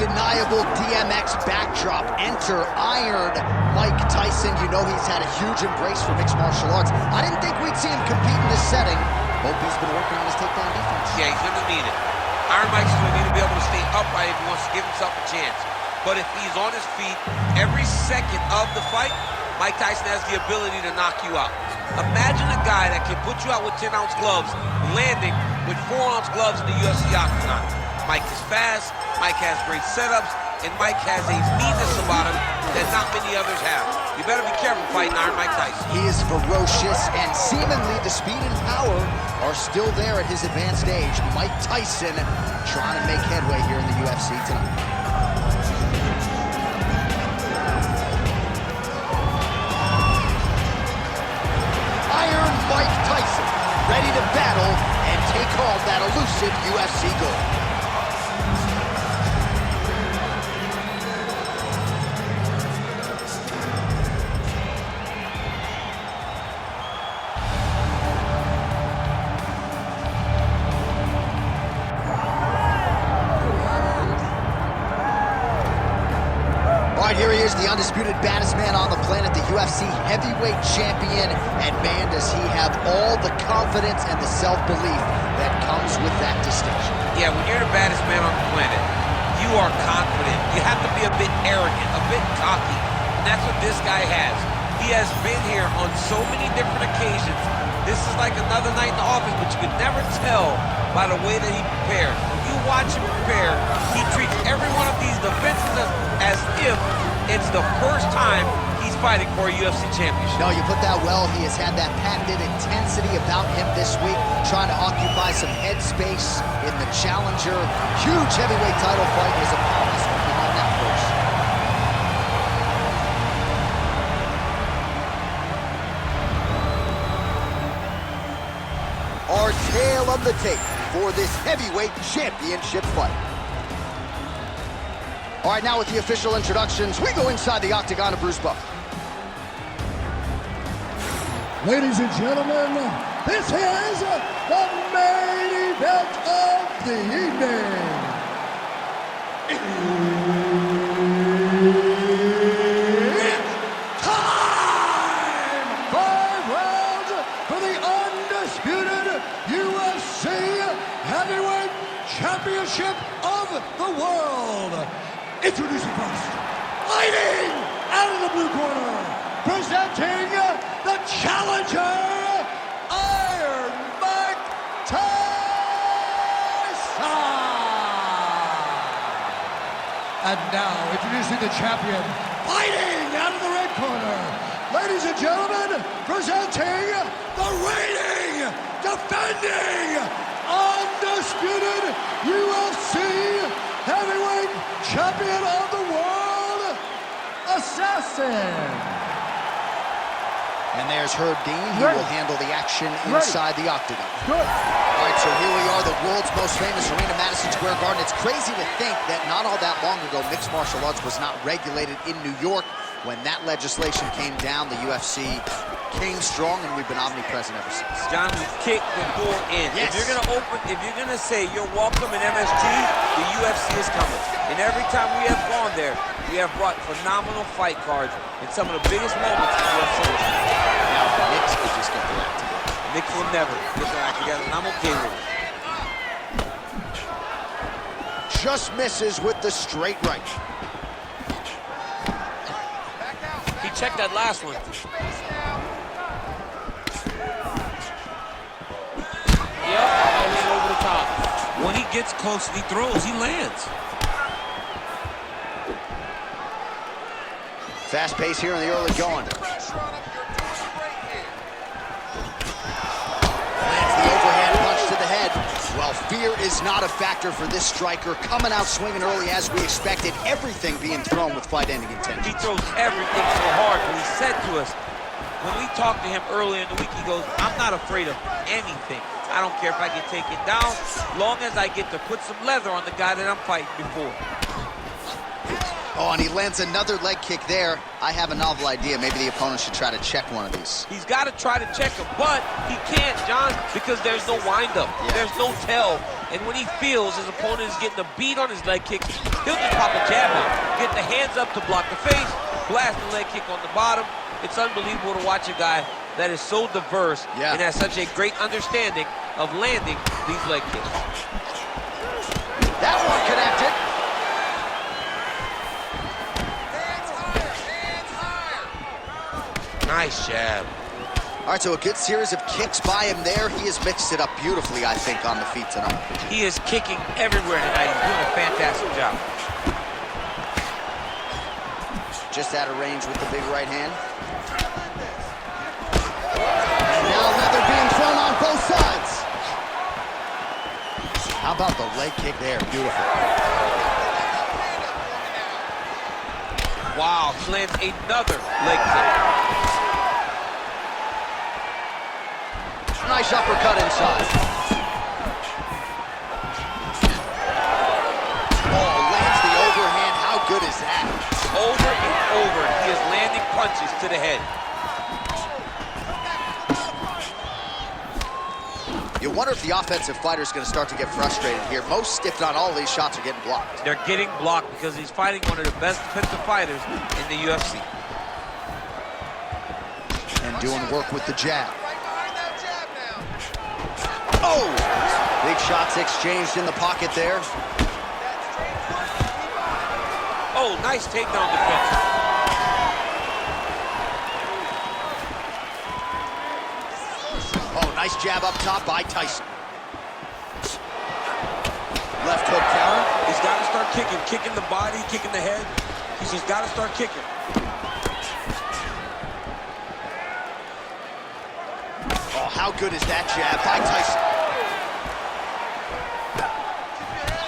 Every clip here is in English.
undeniable DMX backdrop. Enter Iron Mike Tyson. You know he's had a huge embrace for mixed martial arts. I didn't think we'd see him compete in this setting. Hope he's been working on his takedown defense. Yeah, he's gonna need it. Iron Mike's gonna need to be able to stay upright if he wants to give himself a chance. But if he's on his feet every second of the fight, Mike Tyson has the ability to knock you out. Imagine a guy that can put you out with 10-ounce gloves, landing with 4-ounce gloves in the UFC octagon. Mike is fast, Mike has great setups, and Mike has a meanness about him that not many others have. You better be careful fighting Iron Mike Tyson. He is ferocious, and seemingly the speed and power are still there at his advanced age. Mike Tyson trying to make headway here in the UFC tonight. Iron Mike Tyson, ready to battle and take home that elusive UFC gold. Here he is, the undisputed baddest man on the planet, the UFC heavyweight champion. And man, does he have all the confidence and the self-belief that comes with that distinction. Yeah, when you're the baddest man on the planet, you are confident. You have to be a bit arrogant, a bit cocky. And that's what this guy has. He has been here on so many different occasions. This is like another night in the office, but you could never tell by the way that he prepared. When you watch him prepare, he treats every one of these defenses as if it's the first time he's fighting for a UFC championship. No, you put that well. He has had that patented intensity about him this week, trying to occupy some headspace in the challenger. Huge heavyweight title fight. His opponents behind that first. Our tale of the tape for this heavyweight championship fight. All right, now with the official introductions, we go inside the octagon of Bruce Buffer. Ladies and gentlemen, this is the main event of the evening. It's time! 5 rounds for the undisputed UFC Heavyweight Championship of the world. Introducing first, fighting out of the blue corner, presenting the challenger, Iron Mike Tyson. And now, introducing the champion, fighting out of the red corner, ladies and gentlemen, presenting the reigning, defending, undisputed UFC Heavyweight Champion of the world, Assassin. And there's Herb Dean. He will handle the action inside the octagon. Good. All right, so here we are, the world's most famous arena, Madison Square Garden. It's crazy to think that not all that long ago, mixed martial arts was not regulated in New York. When that legislation came down, the UFC came strong, and we've been omnipresent ever since. John, we kicked the door in. Yes. If you're gonna say you're welcome in MSG, the UFC is coming. And every time we have gone there, we have brought phenomenal fight cards and some of the biggest moments in UFC. Now, the Knicks could just get their act together. Knicks will never get their act together, and I'm okay with it. Just misses with the straight right. He checked that last one. Yep, I went over the top. When he gets close and he throws, he lands. Fast pace here in the early going. Lands the overhand punch to the head. Well, fear is not a factor for this striker. Coming out swinging early as we expected. Everything being thrown with fight-ending intent. He throws everything so hard, but he said to us, when we talked to him earlier in the week, he goes, I'm not afraid of anything. I don't care if I get taken down, long as I get to put some leather on the guy that I'm fighting before. Oh, and he lands another leg kick there. I have a novel idea. Maybe the opponent should try to check one of these. He's got to try to check him, but he can't, John, because there's no windup. Yeah. There's no tell. And when he feels his opponent is getting a beat on his leg kicks, he'll just pop a jab out. Get the hands up to block the face, blast the leg kick on the bottom. It's unbelievable to watch a guy that is so diverse and has such a great understanding of landing these leg kicks. That one connected. Hands higher. Nice jab. All right, so a good series of kicks by him there. He has mixed it up beautifully, I think, on the feet tonight. He is kicking everywhere tonight. He's doing a fantastic job. Just out of range with the big right hand. And now leather being thrown on both sides. How about the leg kick there? Beautiful. Wow, he lands another leg kick. Nice uppercut inside. Oh, lands the overhand. How good is that? Over and over, he is landing punches to the head. You wonder if the offensive fighter is going to start to get frustrated here. Most, if not all, of these shots are getting blocked. They're getting blocked because he's fighting one of the best defensive fighters in the UFC. And doing work with the jab. Oh! Big shots exchanged in the pocket there. Oh, nice takedown defense. Oh, nice jab up top by Tyson. Left hook counter. He's got to start kicking the body, kicking the head. He's just got to start kicking. Oh, how good is that jab by Tyson?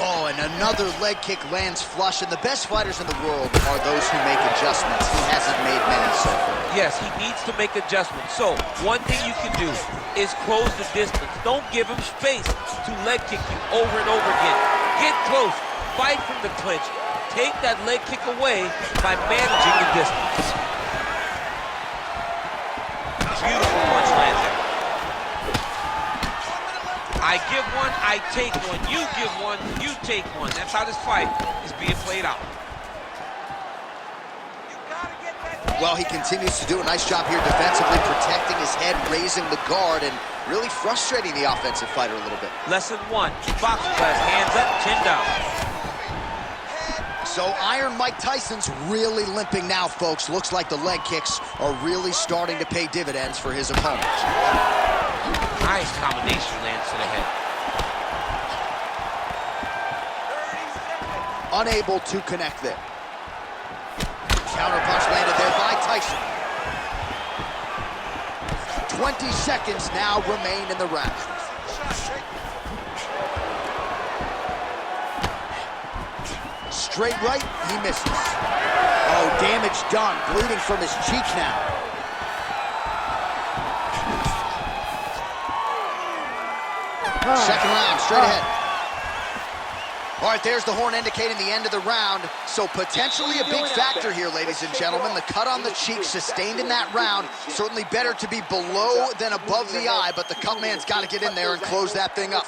Oh, and another leg kick lands flush, and the best fighters in the world are those who make adjustments. He hasn't made many so far. Yes, he needs to make adjustments. So, one thing you can do is close the distance. Don't give him space to leg kick you over and over again. Get close, fight from the clinch. Take that leg kick away by managing the distance. Beautiful punch lands there. I give one, I take one. You give one, you take one. That's how this fight is being played out. Well, he continues to do a nice job here defensively, protecting his head, raising the guard, and really frustrating the offensive fighter a little bit. Lesson one, boxing class, hands up, chin down. So Iron Mike Tyson's really limping now, folks. Looks like the leg kicks are really starting to pay dividends for his opponent. Nice combination lands to the head. Unable to connect there. Counter punch landed there by Tyson. 20 seconds now remain in the round. Straight right, he misses. Oh, damage done, bleeding from his cheek now. Second round, straight ahead. All right, there's the horn indicating the end of the round. So potentially a big factor here, ladies and gentlemen. The cut on the cheek sustained in that round. Certainly better to be below than above the eye, but the cut man's got to get in there and close that thing up.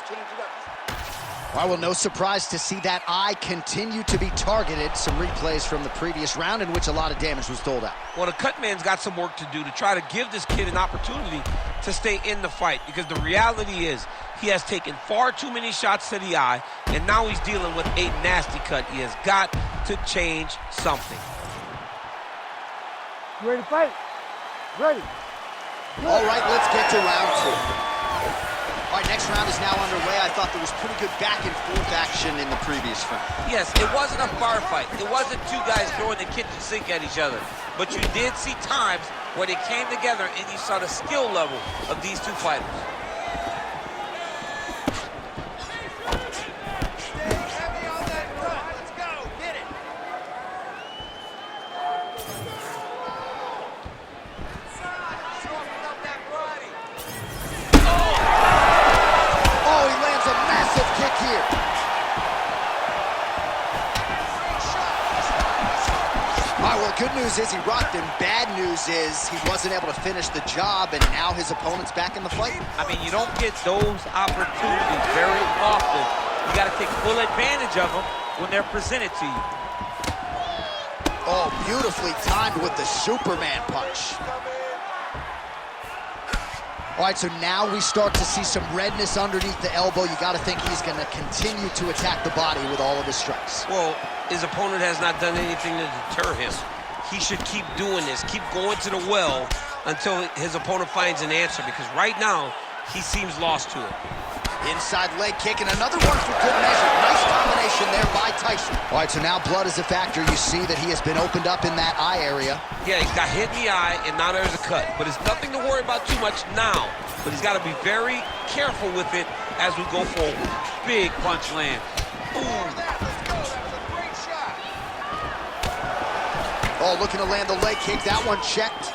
Well, no surprise to see that eye continue to be targeted. Some replays from the previous round in which a lot of damage was doled out. Well, the cut man's got some work to do to try to give this kid an opportunity to stay in the fight, because the reality is he has taken far too many shots to the eye, and now he's dealing with a nasty cut. He has got to change something. You ready to fight? Ready. All right, let's get to round two. All right, next round is now underway. I thought there was pretty good back and forth action in the previous round. Yes, it wasn't a bar fight. It wasn't two guys throwing the kitchen sink at each other. But you did see times where they came together and you saw the skill level of these two fighters. Good news is he rocked him. Bad news is he wasn't able to finish the job, and now his opponent's back in the fight. I mean, you don't get those opportunities very often. You got to take full advantage of them, when they're presented to you. Oh, beautifully timed with the Superman punch. All right, so now we start to see some redness underneath the elbow. You got to think he's going to continue to attack the body with all of his strikes. Well, his opponent has not done anything to deter him. He should keep doing this, keep going to the well until his opponent finds an answer, because right now, he seems lost to it. Inside leg kick, and another one for good measure. Nice combination there by Tyson. All right, so now blood is a factor. You see that he has been opened up in that eye area. Yeah, he got hit in the eye, and now there's a cut. But it's nothing to worry about too much now. But he's got to be very careful with it as we go forward. Big punch lands. Ooh. Oh, looking to land the leg kick. That one checked.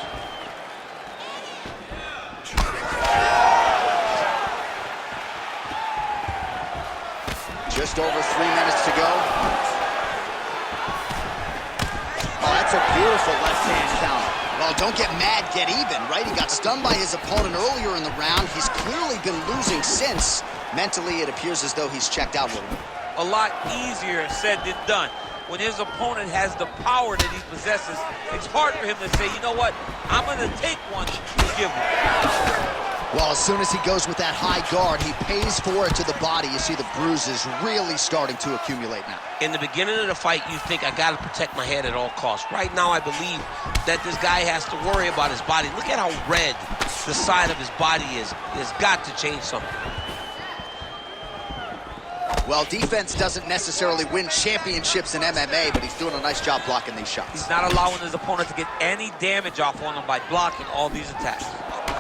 Just over 3 minutes to go. Oh, that's a beautiful left-hand counter. Well, don't get mad, get even, right? He got stunned by his opponent earlier in the round. He's clearly been losing since. Mentally, it appears as though he's checked out a little bit. A lot easier said than done. When his opponent has the power that he possesses, it's hard for him to say, you know what, I'm going to take one and give him. Well, as soon as he goes with that high guard, he pays for it to the body. You see the bruises really starting to accumulate now. In the beginning of the fight, you think, I got to protect my head at all costs. Right now, I believe that this guy has to worry about his body. Look at how red the side of his body is. He has got to change something. Well, defense doesn't necessarily win championships in MMA, but he's doing a nice job blocking these shots. He's not allowing his opponent to get any damage off on him by blocking all these attacks.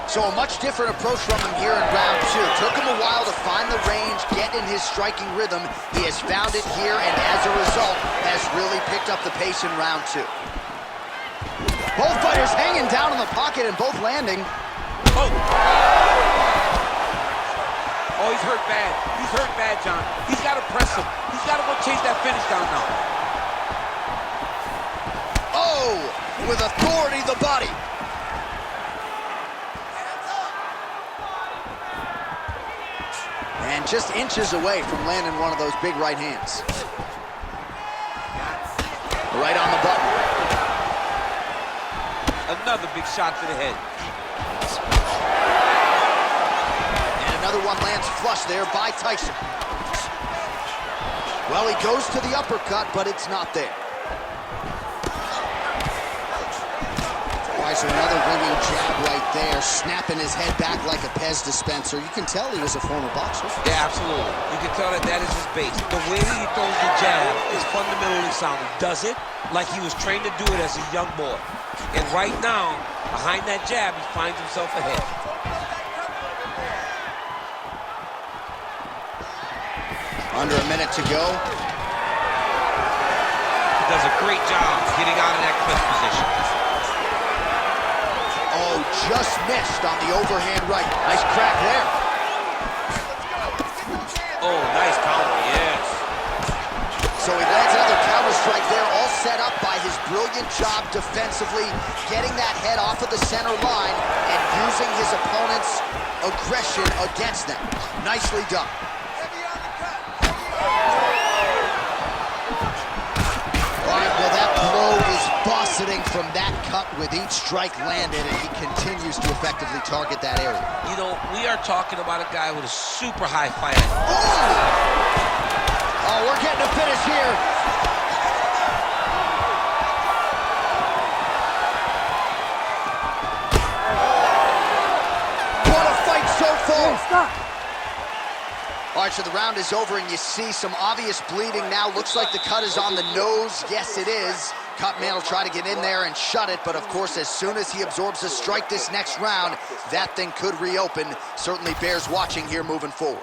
So a much different approach from him here in round two. Took him a while to find the range, get in his striking rhythm. He has found it here, and as a result, has really picked up the pace in round two. Both fighters hanging down in the pocket and both landing. Oh! Oh, he's hurt bad. He's hurt bad, John. He's got to press him. He's got to go chase that finish down now. Oh! With authority, the body. And just inches away from landing one of those big right hands. Right on the button. Another big shot to the head. And another one lands flush there by Tyson. Well, he goes to the uppercut, but it's not there. All right, so another ringing jab right there, snapping his head back like a Pez dispenser. You can tell he was a former boxer. Yeah, absolutely. You can tell that that is his base. The way that he throws the jab is fundamentally sound. He does it like he was trained to do it as a young boy. And right now, behind that jab, he finds himself ahead. Under a minute to go. He does a great job getting out of that clinch position. Oh, just missed on the overhand right. Nice crack there. Oh, nice counter, yes. So he lands another counter strike there, all set up by his brilliant job defensively, getting that head off of the center line and using his opponent's aggression against them. Nicely done. All right, well, that blow is buffeting from that cut with each strike landed, and he continues to effectively target that area. You know, we are talking about a guy with a super high fight IQ. Oh, we're getting a finish here. What a fight so far. Hey, stop. All right, so the round is over, and you see some obvious bleeding now. Looks like the cut is on the nose. Yes, it is. Cutman will try to get in there and shut it, but of course, as soon as he absorbs a strike this next round, that thing could reopen. Certainly bears watching here moving forward.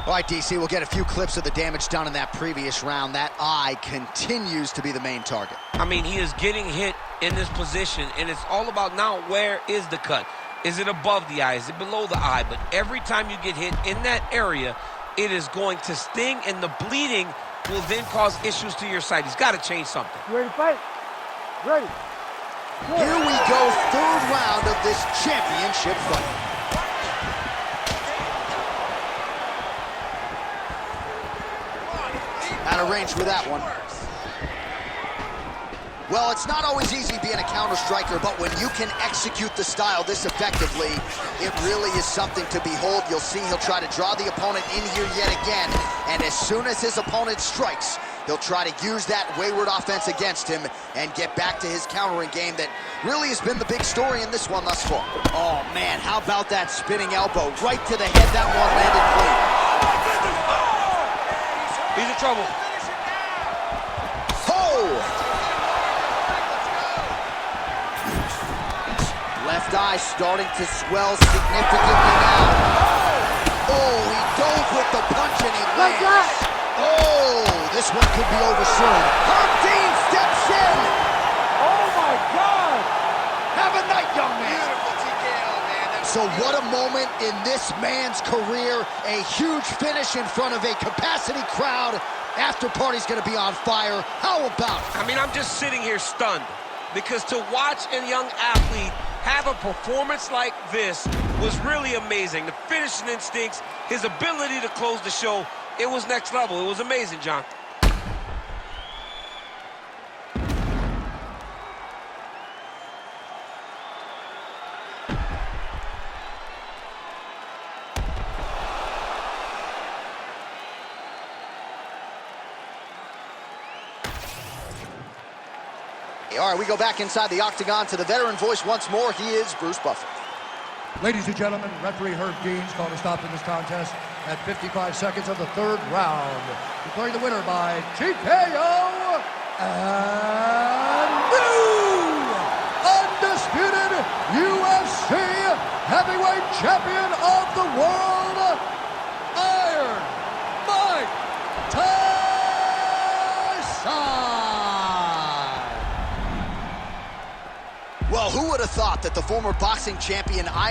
All right, DC, we'll get a few clips of the damage done in that previous round. That eye continues to be the main target. I mean, he is getting hit in this position, and it's all about now, where is the cut? Is it above the eye? Is it below the eye? But every time you get hit in that area, it is going to sting, and the bleeding will then cause issues to your side. He's got to change something. You ready to fight? Ready. Good. Here we go, third round of this championship fight. At a mid-range with that one. Well, it's not always easy being a counter striker, but when you can execute the style this effectively, it really is something to behold. You'll see he'll try to draw the opponent in here yet again, and as soon as his opponent strikes, he'll try to use that wayward offense against him and get back to his countering game that really has been the big story in this one thus far. Oh, man, how about that spinning elbow? Right to the head, that one landed clean. He's in trouble. Oh! Left eye starting to swell significantly now. Oh, he dove with the punch and he lands. Oh, this one could be over soon. Herb Dean steps in. Oh my God! Have a night, young man. Beautiful TKO, man. So what a moment in this man's career. A huge finish in front of a capacity crowd. After party's gonna be on fire. How about it? I mean, I'm just sitting here stunned because to watch a young athlete have a performance like this was really amazing. The finishing instincts, his ability to close the show, it was next level. It was amazing, John. All right, we go back inside the octagon to the veteran voice once more. He is Bruce Buffer. Ladies and gentlemen, referee Herb Dean's called a stop in this contest at 55 seconds of the third round. Declaring the winner by TKO and new undisputed UFC heavyweight champion of the world, Iron Mike Tyson. Well, who would have thought that the former boxing champion